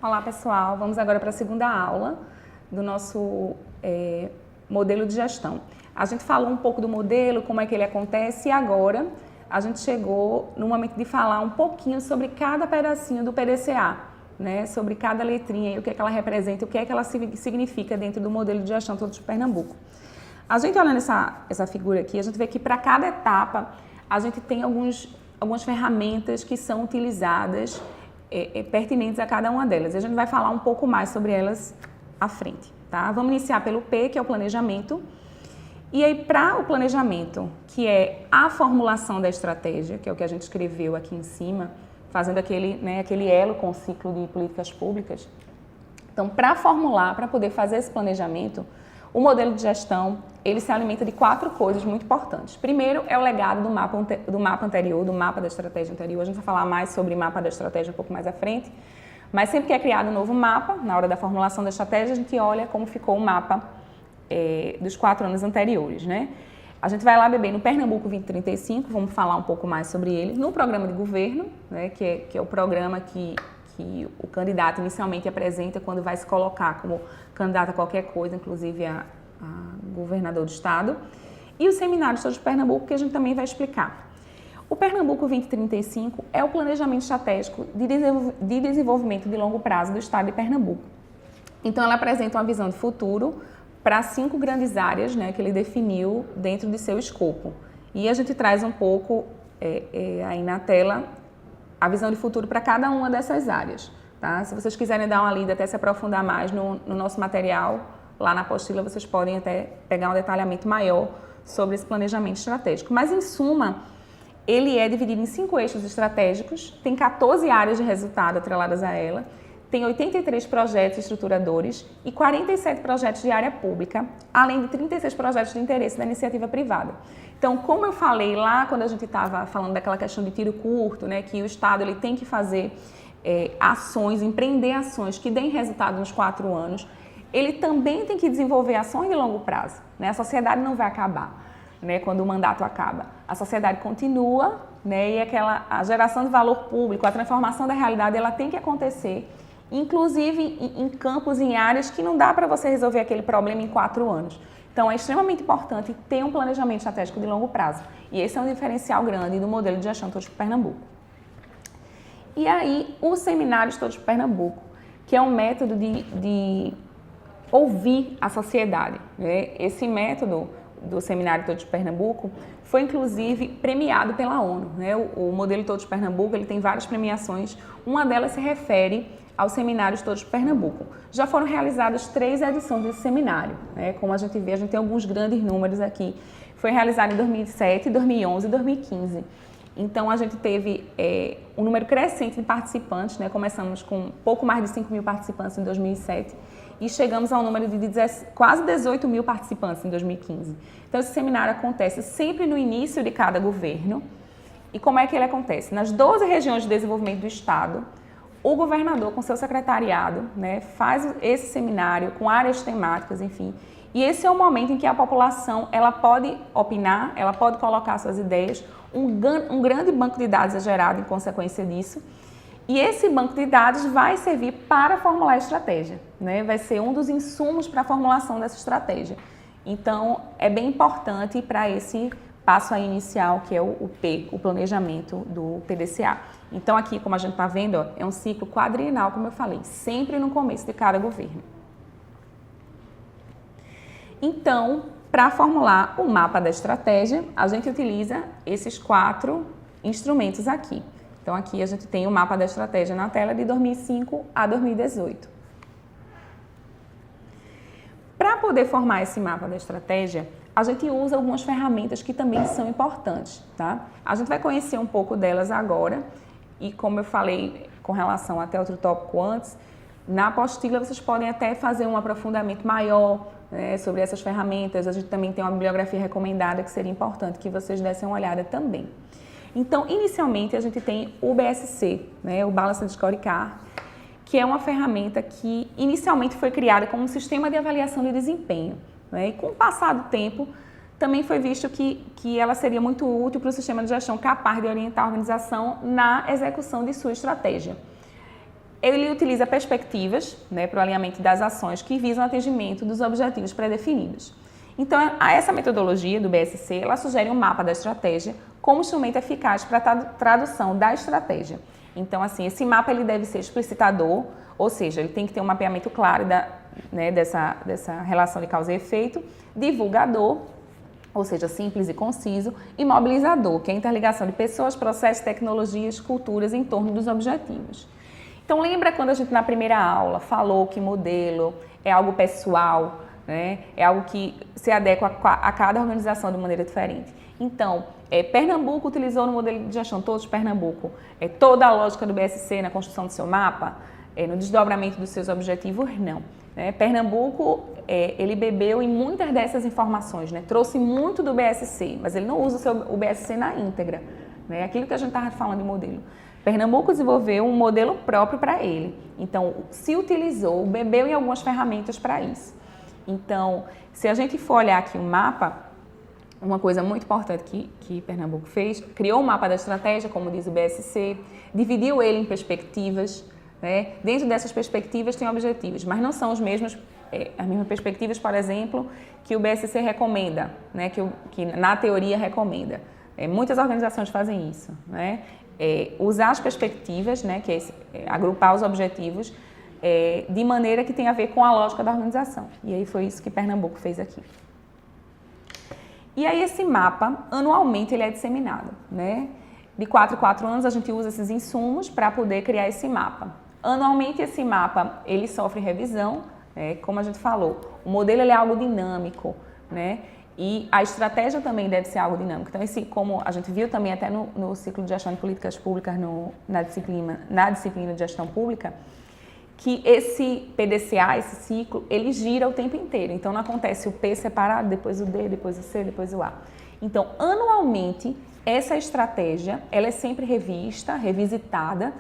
Olá pessoal, vamos agora para a segunda aula do nosso modelo de gestão. A gente falou um pouco do modelo, como é que ele acontece e agora a gente chegou no momento de falar um pouquinho sobre cada pedacinho do PDCA, né? Sobre cada letrinha e o que é que ela representa, o que é que ela significa dentro do modelo de gestão Todos de Pernambuco. A gente olhando essa figura aqui, a gente vê que para cada etapa a gente tem algumas ferramentas que são utilizadas pertinentes a cada uma delas. A gente vai falar um pouco mais sobre elas à frente, tá? Vamos iniciar pelo P, que é o planejamento. E aí, para o planejamento, que é a formulação da estratégia, que é o que a gente escreveu aqui em cima, fazendo aquele elo com o ciclo de políticas públicas. Então, para formular, para poder fazer esse planejamento, o modelo de gestão, ele se alimenta de 4 coisas muito importantes. Primeiro é o legado do mapa anterior, do mapa da estratégia anterior. A gente vai falar mais sobre mapa da estratégia um pouco mais à frente. Mas sempre que é criado um novo mapa, na hora da formulação da estratégia, a gente olha como ficou o mapa dos 4 anos anteriores, né? A gente vai lá beber no Pernambuco 2035, vamos falar um pouco mais sobre ele. No programa de governo, né, que é o programa que o candidato inicialmente apresenta quando vai se colocar como candidato a qualquer coisa, inclusive a governador do estado. E o seminário Todos de Pernambuco, que a gente também vai explicar. O Pernambuco 2035 é o planejamento estratégico de desenvolvimento de longo prazo do estado de Pernambuco. Então, ela apresenta uma visão de futuro para 5 grandes áreas, né, que ele definiu dentro de seu escopo. E a gente traz um pouco aí na tela a visão de futuro para cada uma dessas áreas. Tá? Se vocês quiserem dar uma lida, até se aprofundar mais no nosso material, lá na apostila vocês podem até pegar um detalhamento maior sobre esse planejamento estratégico. Mas, em suma, ele é dividido em 5 eixos estratégicos, tem 14 áreas de resultado atreladas a ela, tem 83 projetos estruturadores e 47 projetos de área pública, além de 36 projetos de interesse da iniciativa privada. Então, como eu falei lá quando a gente estava falando daquela questão de tiro curto, né, que o Estado ele tem que fazer ações, empreender ações que deem resultado nos 4 anos, ele também tem que desenvolver ações de longo prazo, né? A sociedade não vai acabar, né, quando o mandato acaba. A sociedade continua, né, e a geração de valor público, a transformação da realidade, ela tem que acontecer, inclusive em campos, em áreas que não dá para você resolver aquele problema em 4 anos. Então, é extremamente importante ter um planejamento estratégico de longo prazo. E esse é um diferencial grande do modelo de gestão Todos de Pernambuco. E aí, o seminário Todos de Pernambuco, que é um método de ouvir a sociedade, né? Esse método do seminário Todos de Pernambuco foi, inclusive, premiado pela ONU, né? O modelo Todos de Pernambuco, ele tem várias premiações. Uma delas se refere aos seminários Todos de Pernambuco. Já foram realizadas 3 edições desse seminário, né? Como a gente vê, a gente tem alguns grandes números aqui. Foi realizado em 2007, 2011 e 2015. Então, a gente teve um número crescente de participantes, né? Começamos com pouco mais de 5 mil participantes em 2007 e chegamos ao número de quase 18 mil participantes em 2015. Então, esse seminário acontece sempre no início de cada governo. E como é que ele acontece? Nas 12 regiões de desenvolvimento do estado, o governador, com seu secretariado, né, faz esse seminário com áreas temáticas, enfim. E esse é o momento em que a população ela pode opinar, ela pode colocar suas ideias. Um grande banco de dados é gerado em consequência disso. E esse banco de dados vai servir para formular a estratégia, né? Vai ser um dos insumos para a formulação dessa estratégia. Então, é bem importante para esse passo aí inicial, que é o P, o planejamento do PDCA. Então, aqui, como a gente está vendo, ó, é um ciclo quadrienal, como eu falei, sempre no começo de cada governo. Então, para formular o mapa da estratégia, a gente utiliza esses 4 instrumentos aqui. Então, aqui a gente tem o mapa da estratégia na tela de 2005 a 2018. Para poder formar esse mapa da estratégia, a gente usa algumas ferramentas que também são importantes, tá? A gente vai conhecer um pouco delas agora e, como eu falei com relação até outro tópico antes, na apostila vocês podem até fazer um aprofundamento maior, né, sobre essas ferramentas. A gente também tem uma bibliografia recomendada que seria importante que vocês dessem uma olhada também. Então, inicialmente, a gente tem o BSC, né, o Balanced Scorecard, que é uma ferramenta que inicialmente foi criada como um sistema de avaliação de desempenho, né, e com o passar do tempo, também foi visto que ela seria muito útil para o sistema de gestão capaz de orientar a organização na execução de sua estratégia. Ele utiliza perspectivas, né, para o alinhamento das ações que visam o atingimento dos objetivos pré-definidos. Então, essa metodologia do BSC, ela sugere um mapa da estratégia como instrumento eficaz para a tradução da estratégia. Então, assim, esse mapa ele deve ser explicitador, ou seja, ele tem que ter um mapeamento claro dessa relação de causa e efeito, divulgador, ou seja, simples e conciso, e mobilizador, que é a interligação de pessoas, processos, tecnologias, culturas em torno dos objetivos. Então, lembra quando a gente na primeira aula falou que modelo é algo pessoal, né? É algo que se adequa a cada organização de maneira diferente. Então, Pernambuco utilizou no modelo de gestão todos de Pernambuco toda a lógica do BSC na construção do seu mapa, no desdobramento dos seus objetivos, não. Pernambuco, ele bebeu em muitas dessas informações, né? Trouxe muito do BSC, mas ele não usa o BSC na íntegra, né? Aquilo que a gente estava falando de modelo. Pernambuco desenvolveu um modelo próprio para ele, então se utilizou, bebeu em algumas ferramentas para isso. Então, se a gente for olhar aqui o mapa, uma coisa muito importante que Pernambuco fez, criou um mapa da estratégia, como diz o BSC, dividiu ele em perspectivas, né? Dentro dessas perspectivas tem objetivos, mas não são as mesmas perspectivas, por exemplo, que o BSC recomenda, né? que na teoria recomenda. Muitas organizações fazem isso, né? Usar as perspectivas, né? Que é agrupar os objetivos de maneira que tenha a ver com a lógica da organização. E aí foi isso que Pernambuco fez aqui. E aí esse mapa, anualmente, ele é disseminado, né? De 4 em 4 anos a gente usa esses insumos para poder criar esse mapa. Anualmente esse mapa, ele sofre revisão, como a gente falou, o modelo ele é algo dinâmico, né? E a estratégia também deve ser algo dinâmico. Então, como a gente viu também até no ciclo de gestão de políticas públicas na disciplina de gestão pública, que esse PDCA, esse ciclo, ele gira o tempo inteiro. Então, não acontece o P separado, depois o D, depois o C, depois o A. Então, anualmente, essa estratégia, ela é sempre revista, revisitada,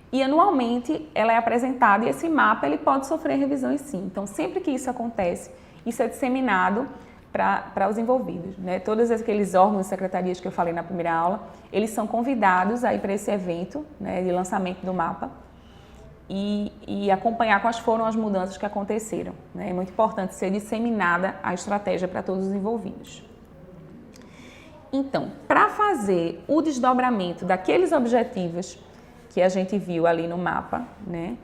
e anualmente ela é apresentada e esse mapa ele pode sofrer revisões sim. Então, sempre que isso acontece, isso é disseminado para os envolvidos, né? Todos aqueles órgãos e secretarias que eu falei na primeira aula, eles são convidados a ir para esse evento, né, de lançamento do mapa e acompanhar quais foram as mudanças que aconteceram, né? É muito importante ser disseminada a estratégia para todos os envolvidos. Então, para fazer o desdobramento daqueles objetivos que a gente viu ali no mapa, né?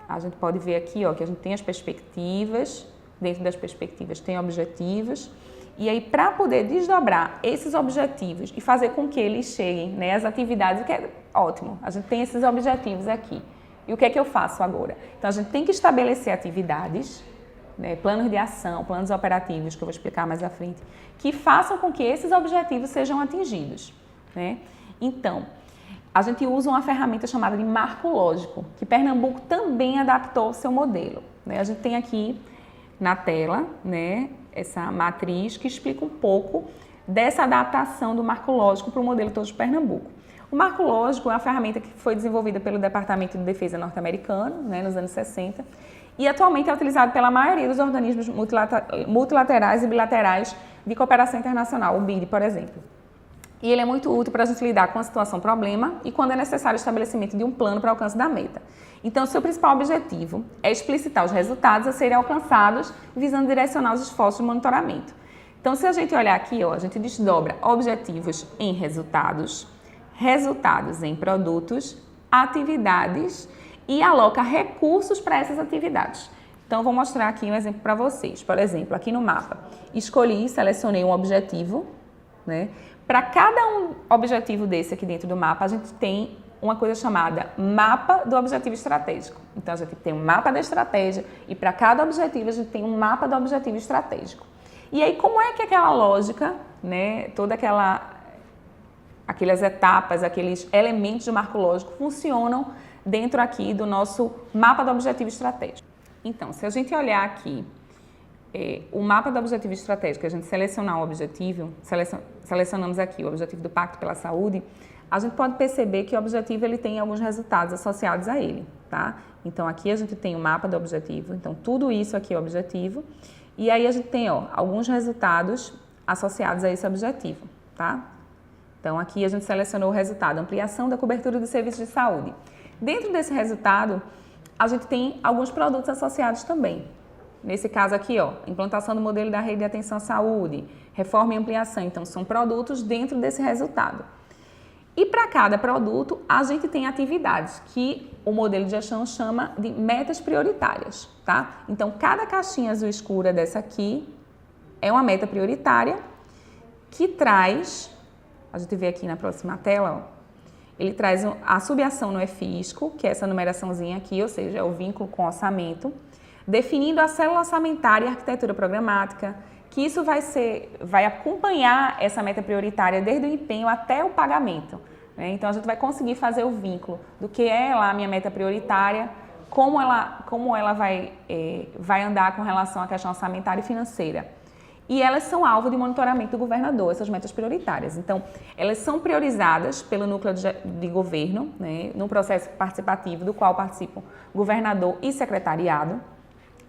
A gente pode ver aqui, ó, que a gente tem as perspectivas, dentro das perspectivas tem objetivos, e aí para poder desdobrar esses objetivos e fazer com que eles cheguem, né, às atividades, o que é ótimo, a gente tem esses objetivos aqui. E o que é que eu faço agora? Então a gente tem que estabelecer atividades, né, planos de ação, planos operativos, que eu vou explicar mais à frente, que façam com que esses objetivos sejam atingidos, né? Então, a gente usa uma ferramenta chamada de marco lógico, que Pernambuco também adaptou ao seu modelo, né? A gente tem aqui na tela, né, essa matriz que explica um pouco dessa adaptação do marco lógico para o modelo todo de Pernambuco. O marco lógico é uma ferramenta que foi desenvolvida pelo Departamento de Defesa norte-americano, né, nos anos 60, e atualmente é utilizado pela maioria dos organismos multilaterais e bilaterais de cooperação internacional, o BID, por exemplo. E ele é muito útil para a gente lidar com a situação problema e quando é necessário o estabelecimento de um plano para o alcance da meta. Então, seu principal objetivo é explicitar os resultados a serem alcançados, visando direcionar os esforços de monitoramento. Então, se a gente olhar aqui, ó, a gente desdobra objetivos em resultados, resultados em produtos, atividades e aloca recursos para essas atividades. Então, vou mostrar aqui um exemplo para vocês. Por exemplo, aqui no mapa, selecionei um objetivo, né? Para cada um objetivo desse aqui dentro do mapa, a gente tem uma coisa chamada mapa do objetivo estratégico. Então, a gente tem um mapa da estratégia e para cada objetivo a gente tem um mapa do objetivo estratégico. E aí, como é que aquela lógica, né, aquelas etapas, aqueles elementos do marco lógico funcionam dentro aqui do nosso mapa do objetivo estratégico? Então, se a gente olhar aqui o mapa do objetivo estratégico, a gente selecionar o objetivo, selecionamos aqui o objetivo do Pacto pela Saúde, a gente pode perceber que o objetivo ele tem alguns resultados associados a ele, tá? Então, aqui a gente tem o mapa do objetivo, então tudo isso aqui é o objetivo, e aí a gente tem, ó, alguns resultados associados a esse objetivo, tá? Então, aqui a gente selecionou o resultado, ampliação da cobertura dos serviços de saúde. Dentro desse resultado, a gente tem alguns produtos associados também. Nesse caso aqui, ó, implantação do modelo da rede de atenção à saúde, reforma e ampliação. Então, são produtos dentro desse resultado. E para cada produto, a gente tem atividades que o modelo de gestão chama de metas prioritárias, tá? Então, cada caixinha azul escura dessa aqui é uma meta prioritária que traz, a gente vê aqui na próxima tela, ó, ele traz a subação no EFISCO, que é essa numeraçãozinha aqui, ou seja, é o vínculo com orçamento, definindo a célula orçamentária e a arquitetura programática, que isso vai acompanhar essa meta prioritária desde o empenho até o pagamento, né? Então, a gente vai conseguir fazer o vínculo do que é lá a minha meta prioritária, como ela vai andar com relação à questão orçamentária e financeira. E elas são alvo de monitoramento do governador, essas metas prioritárias. Então, elas são priorizadas pelo núcleo de governo, né, no processo participativo do qual participam governador e secretariado,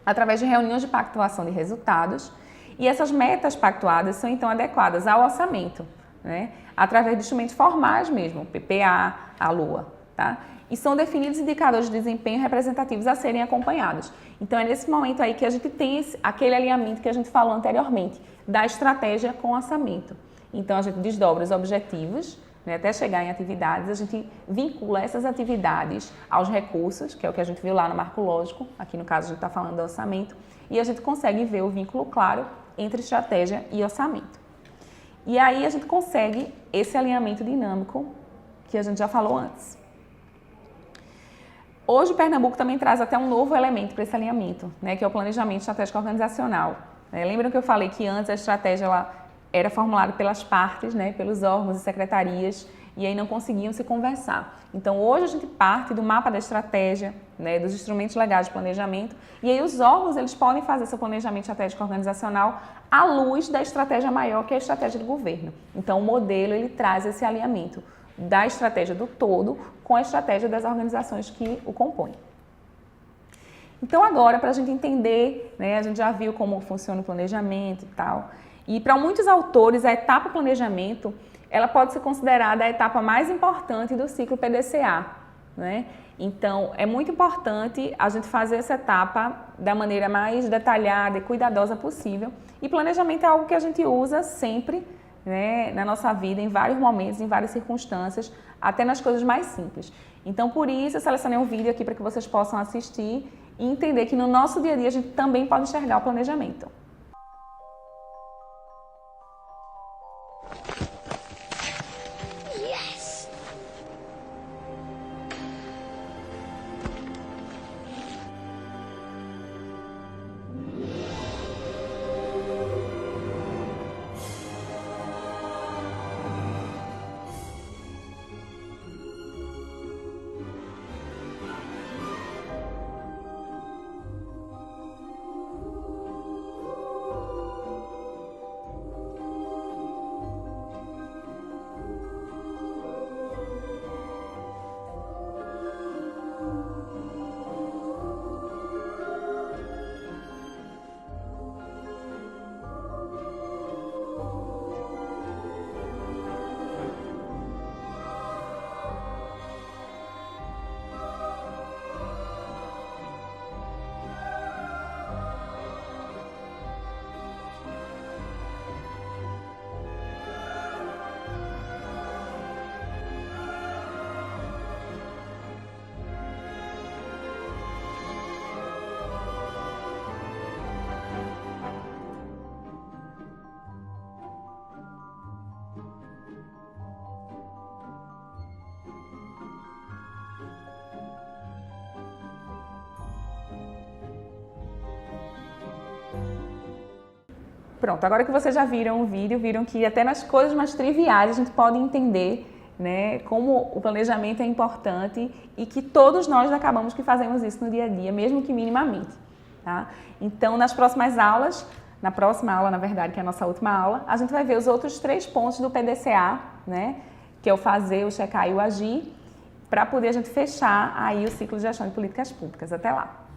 através de reuniões de pactuação de resultados. E essas metas pactuadas são, então, adequadas ao orçamento, né, através de instrumentos formais mesmo, PPA, a LOA, tá? E são definidos indicadores de desempenho representativos a serem acompanhados. Então, é nesse momento aí que a gente tem aquele alinhamento que a gente falou anteriormente, da estratégia com o orçamento. Então, a gente desdobra os objetivos, né, até chegar em atividades, a gente vincula essas atividades aos recursos, que é o que a gente viu lá no marco lógico, aqui no caso a gente está falando do orçamento, e a gente consegue ver o vínculo claro entre estratégia e orçamento. E aí a gente consegue esse alinhamento dinâmico que a gente já falou antes. Hoje, Pernambuco também traz até um novo elemento para esse alinhamento, né, que é o planejamento estratégico organizacional. Lembram que eu falei que antes a estratégia ela era formulada pelas partes, né, pelos órgãos e secretarias, e aí não conseguiam se conversar. Então, hoje a gente parte do mapa da estratégia, né, dos instrumentos legais de planejamento, e aí os órgãos eles podem fazer seu planejamento estratégico organizacional à luz da estratégia maior, que é a estratégia do governo. Então, o modelo ele traz esse alinhamento da estratégia do todo com a estratégia das organizações que o compõem. Então agora, para a gente entender, né, a gente já viu como funciona o planejamento e tal, e para muitos autores a etapa planejamento, ela pode ser considerada a etapa mais importante do ciclo PDCA, né? Então é muito importante a gente fazer essa etapa da maneira mais detalhada e cuidadosa possível, e planejamento é algo que a gente usa sempre, né, na nossa vida, em vários momentos, em várias circunstâncias, até nas coisas mais simples. Então, por isso, eu selecionei um vídeo aqui para que vocês possam assistir e entender que no nosso dia a dia a gente também pode enxergar o planejamento. Pronto, agora que vocês já viram o vídeo, viram que até nas coisas mais triviais a gente pode entender, né, como o planejamento é importante e que todos nós acabamos que fazemos isso no dia a dia, mesmo que minimamente, tá? Então, nas próximas aulas, na próxima aula, na verdade, que é a nossa última aula, a gente vai ver os outros 3 pontos do PDCA, né, que é o fazer, o checar e o agir, para poder a gente fechar aí o ciclo de gestão de políticas públicas. Até lá!